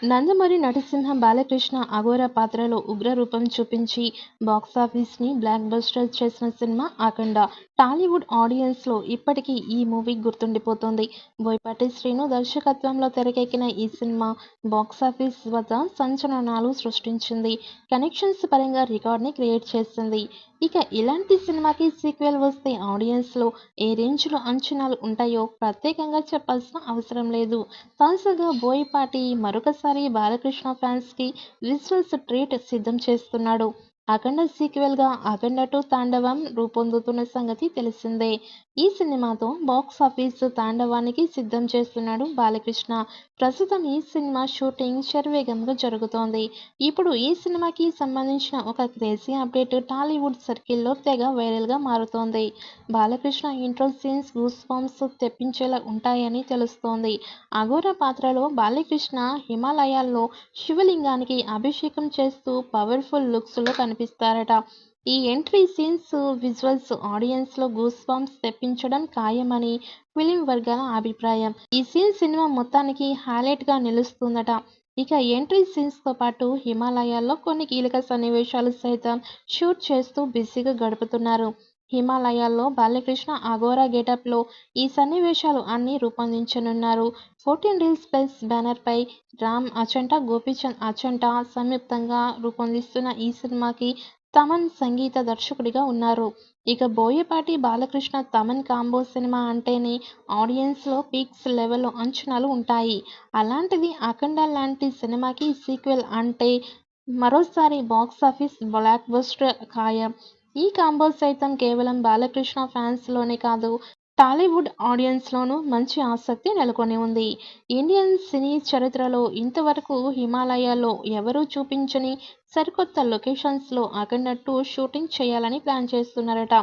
నందమూరి నరసింహ బాలకృష్ణ అఘోర పాత్రలో ఉగ్ర రూపం చూపించి బాక్సాఫీస్ని బ్లాక్ బస్టర్ చేసిన సినిమా 'అఖండ'. టాలీవుడ్ ఆడియన్స్లో ఇప్పటికీ ఈ మూవీ గుర్తుండిపోతోంది. బోయపాటి శ్రీను దర్శకత్వంలో తెరకెక్కిన ఈ సినిమా బాక్సాఫీస్ వద్ద సంచలనాలు సృష్టించింది. కలెక్షన్స్ పరంగా రికార్డ్ని క్రియేట్ చేసింది. ఇక ఇలాంటి సినిమాకి సీక్వెల్ వస్తే ఆడియన్స్లో ఏ రేంజ్లో అంచనాలు ఉంటాయో ప్రత్యేకంగా చెప్పాల్సిన అవసరం లేదు. తాజాగా బోయపాటి మరొకసారి బాలకృష్ణ ఫ్యాన్స్కి విజువల్స్ ట్రీట్ సిద్ధం చేస్తున్నాడు. అఖండ సీక్వెల్గా 'అఖండ 2 తాండవం' రూపొందుతున్న సంగతి తెలిసిందే. ఈ సినిమాతో బాక్సాఫీస్ తాండవానికి సిద్ధం చేస్తున్నాడు బాలకృష్ణ. ప్రస్తుతం ఈ సినిమా షూటింగ్ శరవేగంగా జరుగుతోంది. ఇప్పుడు ఈ సినిమాకి సంబంధించిన ఒక క్రేజీ అప్డేట్ టాలీవుడ్ సర్కిల్లో తెగ వైరల్గా మారుతోంది. Balakrishna intro scenes goose bumps తెప్పించేలా ఉంటాయని తెలుస్తోంది. అఘోర పాత్రలో బాలకృష్ణ హిమాలయాల్లో శివలింగానికి అభిషేకం చేస్తూ పవర్ఫుల్ లుక్స్లో కనిపిస్తారట. ఈ ఎంట్రీ సీన్స్ విజువల్స్ ఆడియన్స్లో గూస్ బంప్స్ తెప్పించడం ఖాయమని ఫిలిం వర్గాల అభిప్రాయం. ఈ సీన్ సినిమా మొత్తానికి హైలైట్గా నిలుస్తుందట. ఇక ఎంట్రీ సీన్స్తో పాటు హిమాలయాల్లో కొన్ని కీలక సన్నివేశాలు సైతం షూట్ చేస్తూ బిజీగా గడుపుతున్నారు. హిమాలయాల్లో బాలకృష్ణ అఘోర గెటప్లో ఈ సన్నివేశాలు అన్నీ రూపొందించనున్నారు. 14 రీల్స్ ప్లస్ బ్యానర్పై రామ్ అచంట, గోపీచంద్ అచంట సంయుక్తంగా రూపొందిస్తున్న ఈ సినిమాకి తమన్ సంగీత దర్శకుడిగా ఉన్నారు. ఇక బోయపాటి బాలకృష్ణ తమన్ కాంబో సినిమా అంటేనే ఆడియన్స్లో పీక్స్ లెవెల్లో అంచనాలు ఉంటాయి. అలాంటిది అఖండ లాంటి సినిమాకి సీక్వెల్ అంటే మరోసారి బాక్సాఫీస్ బ్లాక్ బస్టర్ ఖాయం. ఈ కాంబో సైతం కేవలం బాలకృష్ణ ఫ్యాన్స్లోనే కాదు, టాలీవుడ్ ఆడియన్స్లోనూ మంచి ఆసక్తి నెలకొని ఉంది. ఇండియన్ సినీ చరిత్రలో ఇంతవరకు హిమాలయాల్లో ఎవరూ చూపించని సరికొత్త లొకేషన్స్లో 'అఖండ 2' షూటింగ్ చేయాలని ప్లాన్ చేస్తున్నారట.